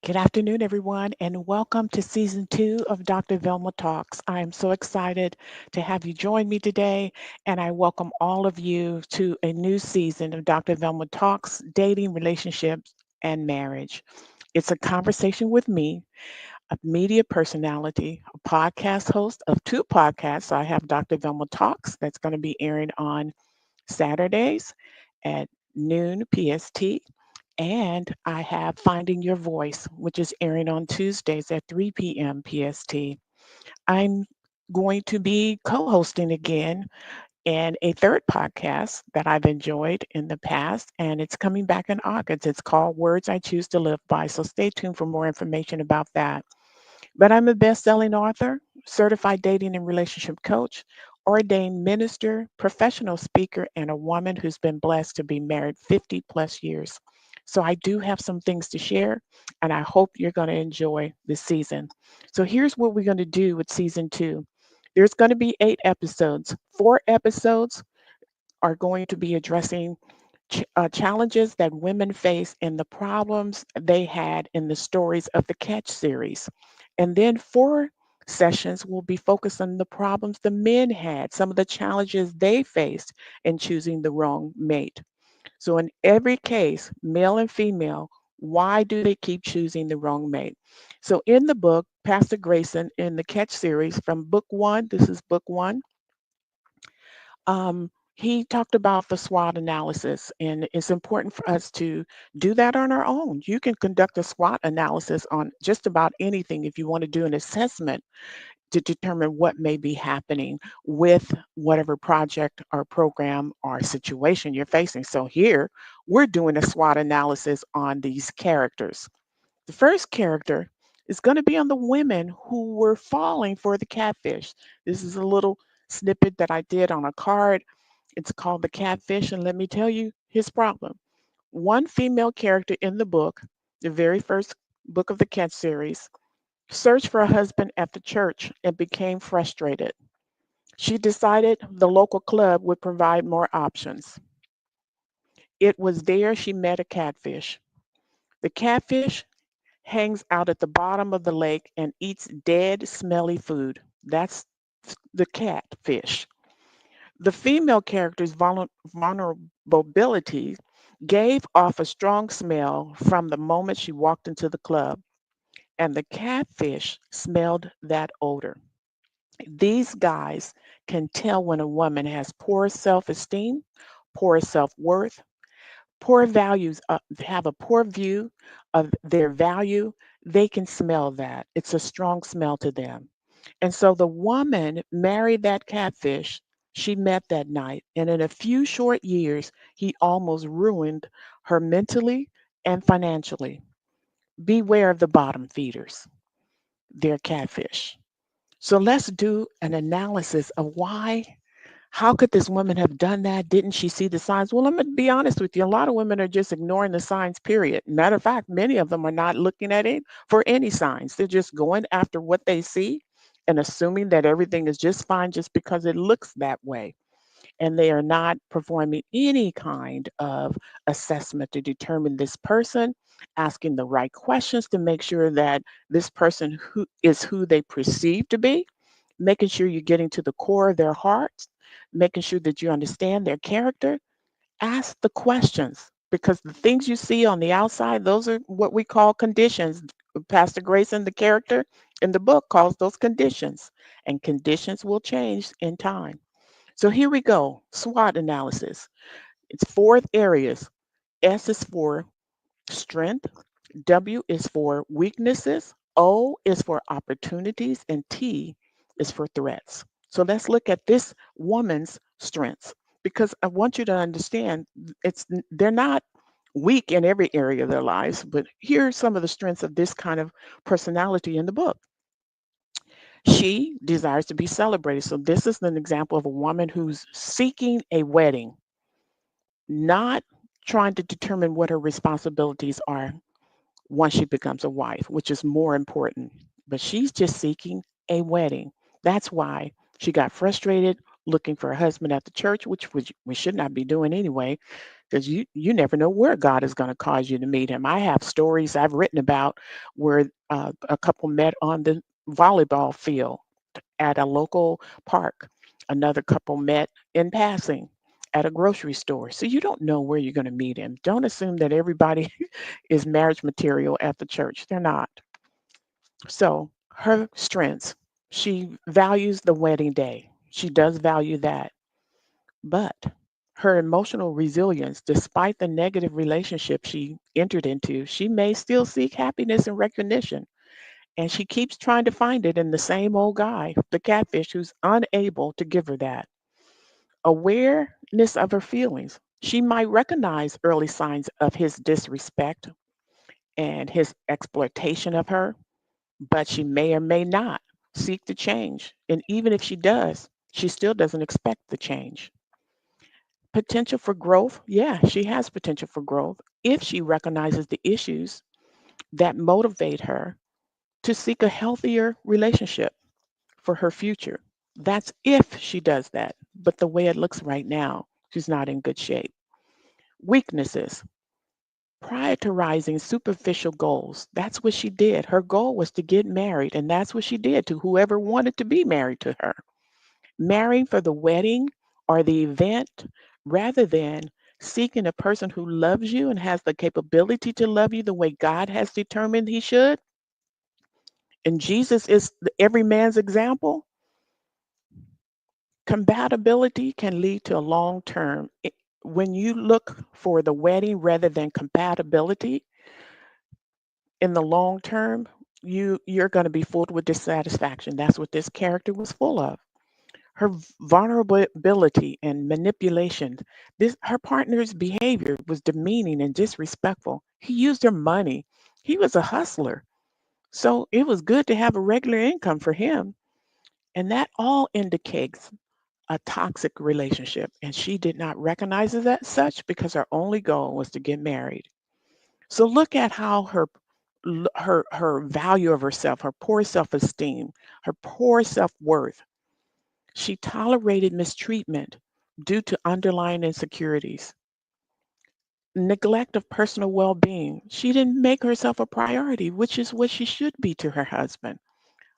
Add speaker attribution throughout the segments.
Speaker 1: Good afternoon, everyone, and welcome to season 2 of Dr. Velma Talks. I am so excited to have you join me today, and I welcome all of you to a new season of Dr. Velma Talks Dating, Relationships, and Marriage. It's a conversation with me, a media personality, a podcast host of two podcasts. So I have Dr. Velma Talks that's going to be airing on Saturdays at noon PST. And I have Finding Your Voice, which is airing on Tuesdays at 3 p.m. PST. I'm going to be co hosting again in a third podcast that I've enjoyed in the past, and it's coming back in August. It's called Words I Choose to Live By. So stay tuned for more information about that. But I'm a best selling author, certified dating and relationship coach, ordained minister, professional speaker, and a woman who's been blessed to be married 50 plus years. So I do have some things to share, and I hope you're going to enjoy this season. So here's what we're going to do with season 2. There's going to be 8 episodes. 4 episodes are going to be addressing challenges that women face and the problems they had in the stories of the Catch series. And then 4 sessions will be focused on the problems the men had, some of the challenges they faced in choosing the wrong mate. So, in every case, male and female, why do they keep choosing the wrong mate? So, in the book, Pastor Grayson, in the Catch series from book one, this is book one, he talked about the SWOT analysis, and it's important for us to do that on our own. You can conduct a SWOT analysis on just about anything if you want to do an assessment to determine what may be happening with whatever project or program or situation you're facing. So, here we're doing a SWOT analysis on these characters. The first character is going to be on the women who were falling for the catfish. This is a little snippet that I did on a card. It's called The Catfish, and let me tell you his problem. One female character in the book, the very first book of the Catch series, searched for a husband at the church and became frustrated. She decided the local club would provide more options. It was there she met a catfish. The catfish hangs out at the bottom of the lake and eats dead, smelly food. That's the catfish. The female character's vulnerability gave off a strong smell from the moment she walked into the club, and the catfish smelled that odor. These guys can tell when a woman has poor self esteem, poor self worth, poor values, have a poor view of their value. They can smell that. It's a strong smell to them. And so the woman married that catfish she met that night. And in a few short years, he almost ruined her mentally and financially. Beware of the bottom feeders, they're catfish. So let's do an analysis of why. How could this woman have done that? Didn't she see the signs? Well, I'm going to be honest with you. A lot of women are just ignoring the signs, period. Matter of fact, many of them are not looking at it for any signs. They're just going after what they see and assuming that everything is just fine just because it looks that way. And they are not performing any kind of assessment to determine this person, asking the right questions to make sure that this person who is who they perceive to be, making sure you're getting to the core of their hearts, making sure that you understand their character. Ask the questions because the things you see on the outside, those are what we call conditions. Pastor Grayson, the character in the book, calls those conditions, and conditions will change in time. So here we go. SWOT analysis. It's 4 areas. S is for strength, W is for weaknesses, O is for opportunities, and T is for threats. So let's look at this woman's strengths because I want you to understand they're not weak in every area of their lives, but here are some of the strengths of this kind of personality in the book. She desires to be celebrated. So this is an example of a woman who's seeking a wedding, not trying to determine what her responsibilities are once she becomes a wife, which is more important. But she's just seeking a wedding. That's why she got frustrated looking for a husband at the church, which we should not be doing anyway. because you never know where God is going to cause you to meet him. I have stories I've written about where a couple met on the volleyball field at a local park. Another couple met in passing at a grocery store. So you don't know where you're going to meet him. Don't assume that everybody is marriage material at the church. They're not. So her strengths, she values the wedding day. She does value that. But her emotional resilience, despite the negative relationship she entered into, she may still seek happiness and recognition. And she keeps trying to find it in the same old guy, the catfish, who's unable to give her that. Awareness of her feelings. She might recognize early signs of his disrespect and his exploitation of her, but she may or may not seek to change. And even if she does, she still doesn't expect the change. Potential for growth. Yeah, she has potential for growth if she recognizes the issues that motivate her to seek a healthier relationship for her future. That's if she does that. But the way it looks right now, she's not in good shape. Weaknesses. Prioritizing superficial goals. That's what she did. Her goal was to get married, and that's what she did to whoever wanted to be married to her. Marrying for the wedding or the event rather than seeking a person who loves you and has the capability to love you the way God has determined he should. And Jesus is every man's example. Compatibility can lead to a long term. When you look for the wedding rather than compatibility in the long term, you're going to be full with dissatisfaction. That's what this character was full of. Her vulnerability and manipulation. This her partner's behavior was demeaning and disrespectful. He used her money. He was a hustler. So it was good to have a regular income for him. And that all indicates a toxic relationship. And she did not recognize it as such because her only goal was to get married. So look at how her value of herself, her poor self-esteem, her poor self-worth. She tolerated mistreatment due to underlying insecurities, neglect of personal well being. She didn't make herself a priority, which is what she should be to her husband.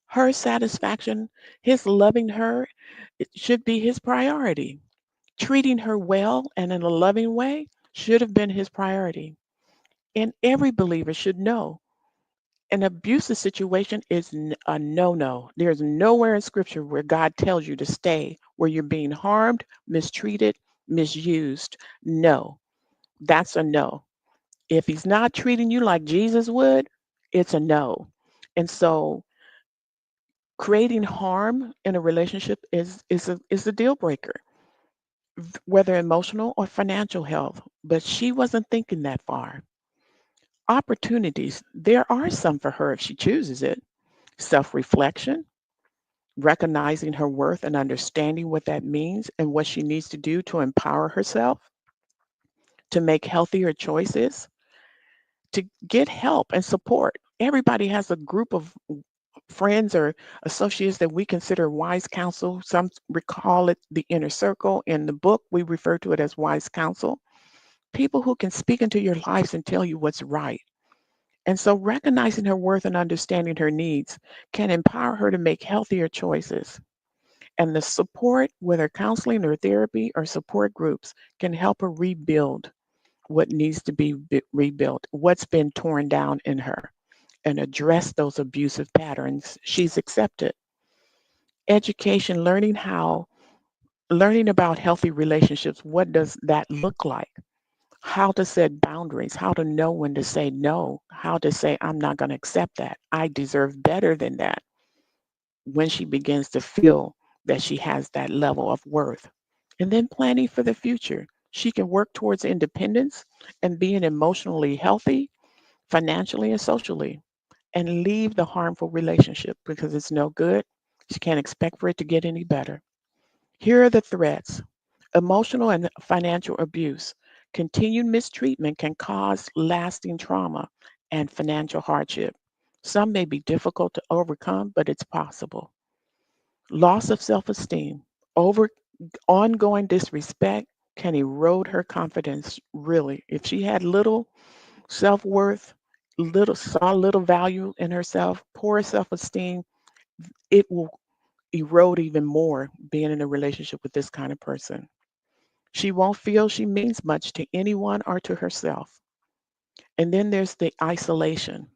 Speaker 1: Her satisfaction, his loving her, it should be his priority. Treating her well and in a loving way should have been his priority. And every believer should know an abusive situation is a no no. There's nowhere in scripture where God tells you to stay where you're being harmed, mistreated, misused. No, that's a no. If he's not treating you like Jesus would, it's a no. And so creating harm in a relationship is a deal breaker, whether emotional or financial health. But she wasn't thinking that far. Opportunities, there are some for her if she chooses it. Self reflection, recognizing her worth and understanding what that means and what she needs to do to empower herself to make healthier choices, to get help and support. Everybody has a group of friends or associates that we consider wise counsel. Some recall it the inner circle. In the book, we refer to it as wise counsel. People who can speak into your lives and tell you what's right. And so recognizing her worth and understanding her needs can empower her to make healthier choices. And the support, whether counseling or therapy or support groups, can help her rebuild what needs to be rebuilt, what's been torn down in her, and address those abusive patterns she's accepted. Education, learning about healthy relationships, what does that look like? How to set boundaries, how to know when to say no, how to say, I'm not going to accept that. I deserve better than that. When she begins to feel that she has that level of worth. And then planning for the future. She can work towards independence and being emotionally healthy, financially and socially, and leave the harmful relationship because it's no good. She can't expect for it to get any better. Here are the threats. Emotional and financial abuse. Continued mistreatment can cause lasting trauma and financial hardship. Some may be difficult to overcome, but it's possible. Loss of self esteem, over ongoing disrespect, can erode her confidence really. If she had little self-worth, saw little value in herself, poor self-esteem, it will erode even more being in a relationship with this kind of person. She won't feel she means much to anyone or to herself. And then there's the isolation.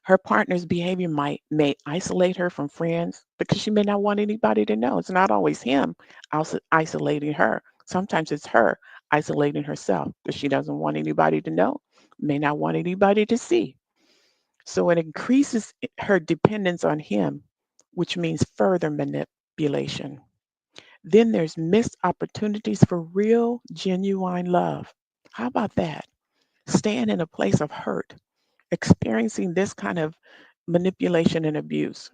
Speaker 1: Her partner's behavior may isolate her from friends because she may not want anybody to know. It's not always him isolating her. Sometimes it's her isolating herself because she doesn't want anybody to know, may not want anybody to see. So it increases her dependence on him, which means further manipulation. Then there's missed opportunities for real, genuine love. How about that? Staying in a place of hurt, experiencing this kind of manipulation and abuse,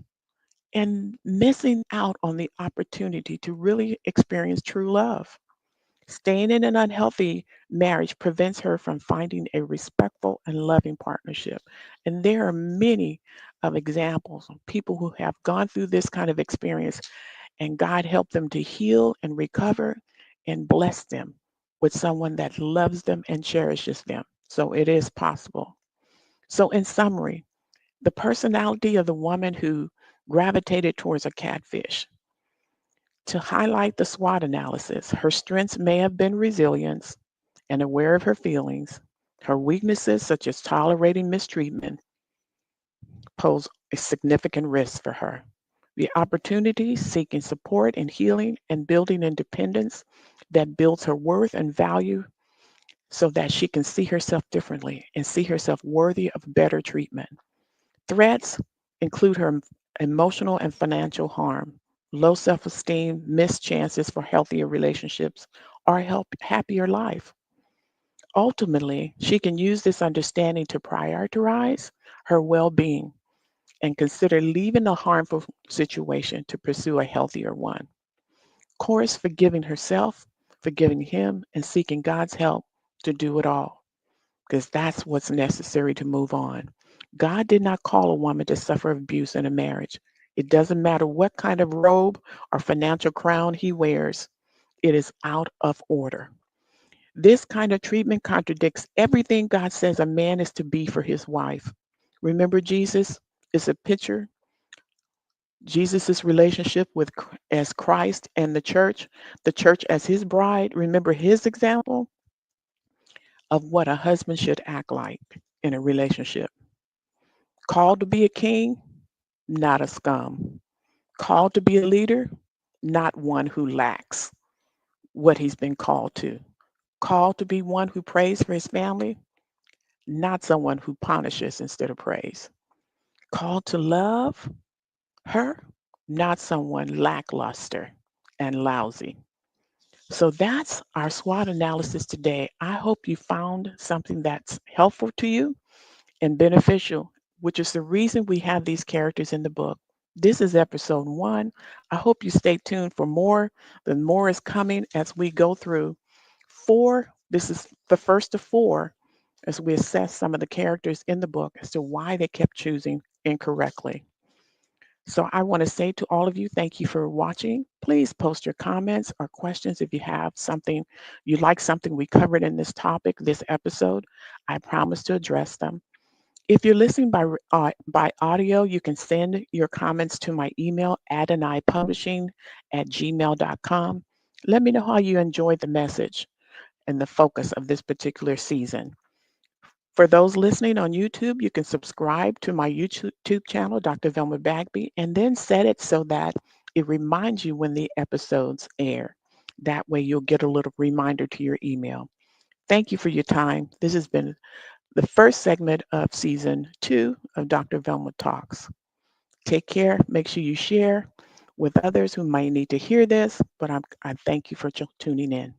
Speaker 1: and missing out on the opportunity to really experience true love. Staying in an unhealthy marriage prevents her from finding a respectful and loving partnership. And there are many of examples of people who have gone through this kind of experience and God helped them to heal and recover and bless them with someone that loves them and cherishes them. So it is possible. So, in summary, the personality of the woman who gravitated towards a catfish. To highlight the SWOT analysis, her strengths may have been resilience and aware of her feelings. Her weaknesses, such as tolerating mistreatment, pose a significant risk for her. The opportunity, seeking support and healing and building independence that builds her worth and value so that she can see herself differently and see herself worthy of better treatment. Threats include her emotional and financial harm, low self esteem, missed chances for healthier relationships, or happier life. Ultimately, she can use this understanding to prioritize her well being and consider leaving a harmful situation to pursue a healthier one. Of course, forgiving herself, forgiving him, and seeking God's help to do it all, because that's what's necessary to move on. God did not call a woman to suffer abuse in a marriage. It doesn't matter what kind of robe or financial crown he wears, it is out of order. This kind of treatment contradicts everything God says a man is to be for his wife. Remember, Jesus is a picture, Jesus' relationship with as Christ and the church as his bride. Remember his example of what a husband should act like in a relationship. Called to be a king, not a scum. Called to be a leader, not one who lacks what he's been called to. Called to be one who prays for his family, not someone who punishes instead of praise. Called to love her, not someone lackluster and lousy. So that's our SWOT analysis today. I hope you found something that's helpful to you and beneficial, which is the reason we have these characters in the book. This is episode 1. I hope you stay tuned for more. The more is coming as we go through 4. This is the first of 4 as we assess some of the characters in the book as to why they kept choosing incorrectly. So I want to say to all of you, thank you for watching. Please post your comments or questions if you have something you like something we covered in this topic, this episode. I promise to address them. If you're listening by audio, you can send your comments to my email, adonaipublishing@gmail.com. Let me know how you enjoyed the message and the focus of this particular season. For those listening on YouTube, you can subscribe to my YouTube channel, Dr. Velma Bagby, and then set it so that it reminds you when the episodes air. That way you'll get a little reminder to your email. Thank you for your time. This has been the first segment of season 2 of Dr. Velma Talks. Take care. Make sure you share with others who might need to hear this, but I thank you for tuning in.